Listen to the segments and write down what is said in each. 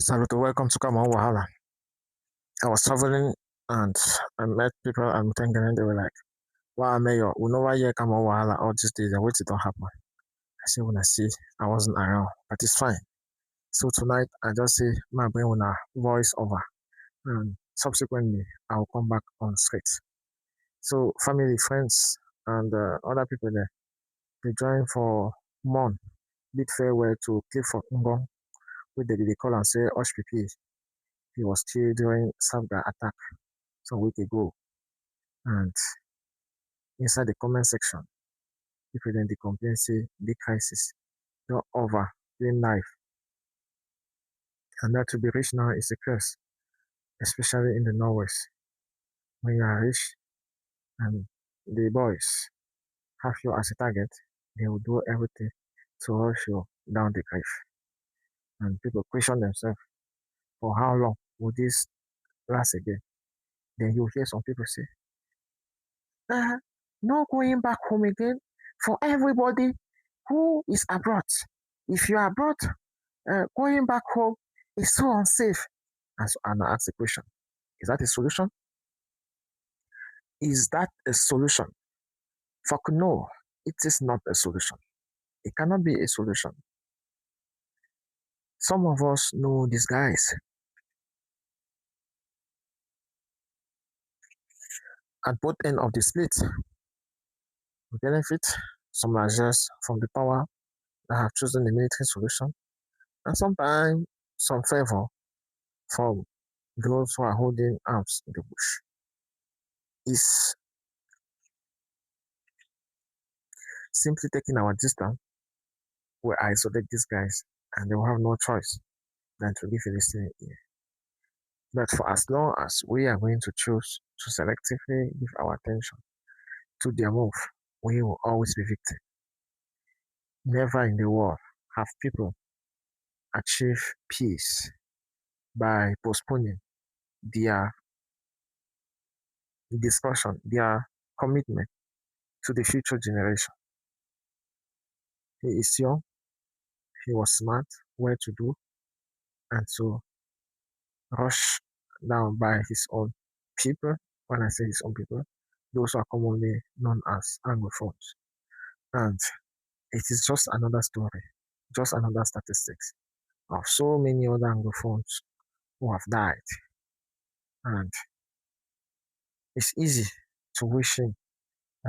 Salut, welcome to CAMEROON WAHALA. I was traveling and I met people I'm thinking and they were like, wow, Mayor, we know why you CAMEROON WAHALA all these days and wait it don't happen. I said, when I see, I wasn't around, but it's fine. So tonight, I just say, my brain with a voice over and subsequently, I'll come back on street. So family, friends, and other people there, they join for Mon, bid farewell to Clifford Ngong, which they call and say, Hushpuppi. He was killed during Sabga attack some week ago. And inside the comment section, people then they complain say the crisis not over plain life. And that to be rich now is a curse, especially in the Northwest. When you are rich and the boys have you as a target, they will do everything to rush you down the cliff. And people question themselves, for how long will this last again? Then you hear some people say, uh, no going back home again for everybody who is abroad. If you are abroad, going back home is so unsafe. And I ask the question, is that a solution? Is that a solution? Fuck no, it is not a solution. It cannot be a solution. Some of us know these guys. At both ends of the split, we benefit some largesse from the power that have chosen the military solution, and sometimes some favor from those who are holding arms in the bush. Is simply taking our distance, we isolate these guys, and they will have no choice than to leave Philistine here. But for as long as we are going to choose to selectively give our attention to their move, we will always be victim. Never in the world have people achieved peace by postponing their discussion, their commitment to the future generation. He is young, he was smart, well to do, and so rushed down by his own people. When I say his own people, those are commonly known as Anglophones. And it is just another story, just another statistics of so many other Anglophones who have died. And it's easy to wish him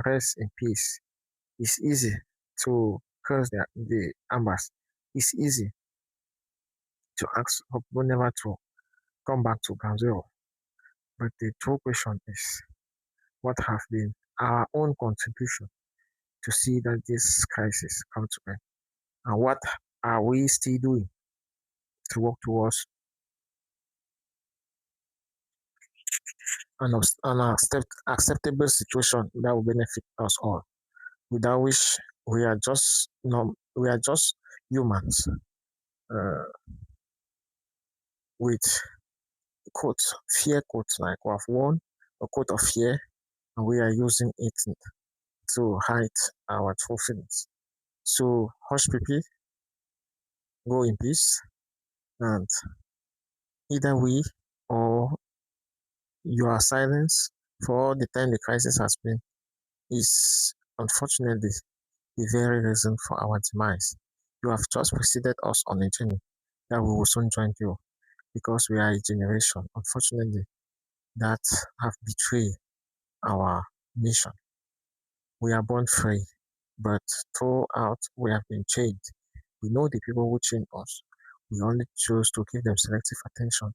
rest in peace. It's easy to curse the ambas. It's easy to ask people never to come back to ground zero. But the true question is, what have been our own contribution to see that this crisis come to end? And what are we still doing to work towards an acceptable situation that will benefit us all? Without which we are just we are just humans uh, with quotes, fear quotes, like we have worn a coat of fear and we are using it to hide our true feelings. So hush people, go in peace, and either we or your silence for all the time the crisis has been is unfortunately the very reason for our demise. You have just preceded us on a journey that we will soon join you because we are a generation, unfortunately, that have betrayed our nation. We are born free, but throughout we have been chained. We know the people who chain us. We only choose to give them selective attention.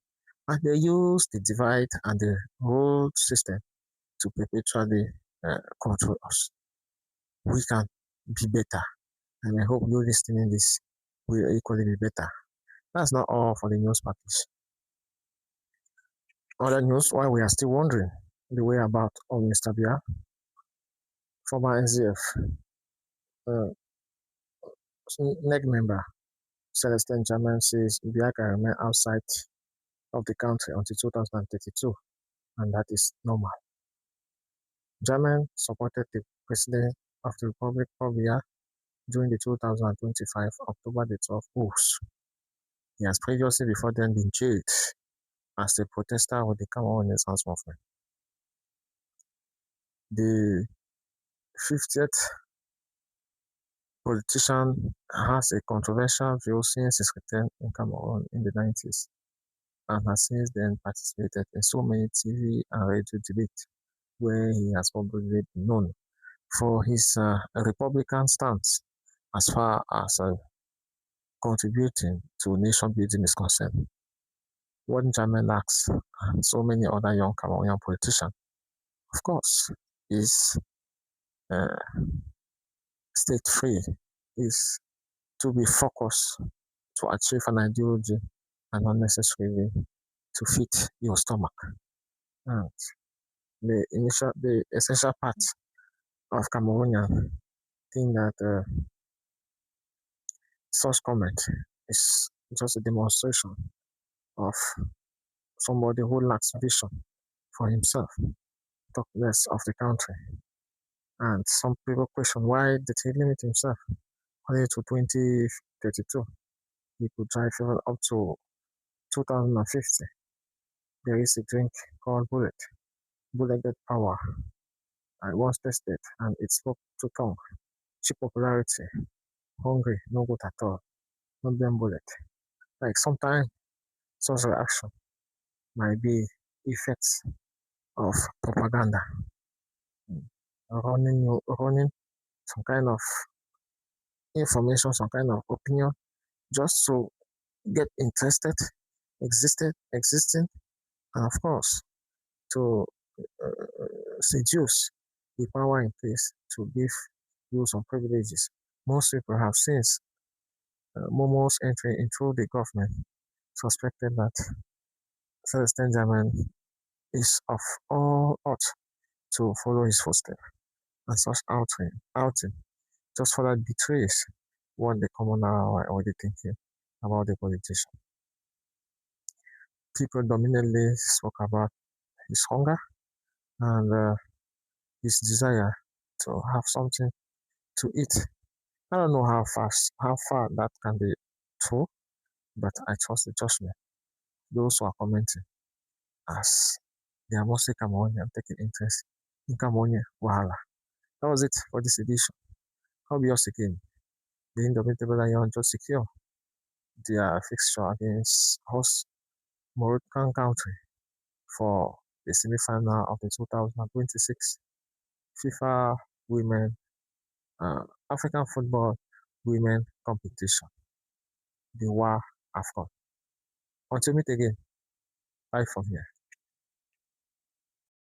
And they use the divide and the rule system to perpetually control us. We can be better. And I hope you listening this will equally be better. That's not all for the news package. Other news, while we are still wondering the way about of Mr. Bia, former NZF uh, NEG member Celestine Djamen says Bia can remain outside of the country until 2032, and that is normal. Djamen supported the President of the Republic, Paul Biya, during the 2025 October the 12th polls. He has previously before then been jailed as a protester with the Cameroon Renaissance movement. The 50th politician has a controversial view since his return in Cameroon in the 90s and has since then participated in so many TV and radio debates where he has probably been known for his Republican stance as far as contributing to nation building is concerned. What Djamen lacks and so many other young Cameroonian politicians, of course, is uh, state free, is to be focused to achieve an ideology and not necessarily to fit your stomach. And the essential part of Cameroonian think that such comment is just a demonstration of somebody who lacks vision for himself, talk less of the country. And some people question why did he limit himself only to 2032? He could drive even up to 2050. There is a drink called Bullet. Bullet get power. I once tested and it spoke to tongue. Cheap popularity. Hungry, no good at all. Not them bullet. Like sometimes such reaction might be effects of propaganda. Running some kind of information, some kind of opinion, just to get interested, existing, and of course to seduce the power in place to give you some privileges. Most people have since Momo's entry into the government suspected that Celestin Djamen is of all odds to follow his footsteps, and such outing just further betrays what the commoner are already thinking about the politician. People dominantly spoke about his hunger and his desire to have something to eat. I don't know how far that can be true, but I trust the judgment. Those who are commenting as they are mostly Cameroonian taking interest in Cameroon Wahala. That was it for this edition. How be yours again? The indomitable Lion just secure their fixture against host Moroccan country for the semi-final of the 2026 FIFA Women African Football Women Competition, the WA AFCON. Until we meet again, bye from here.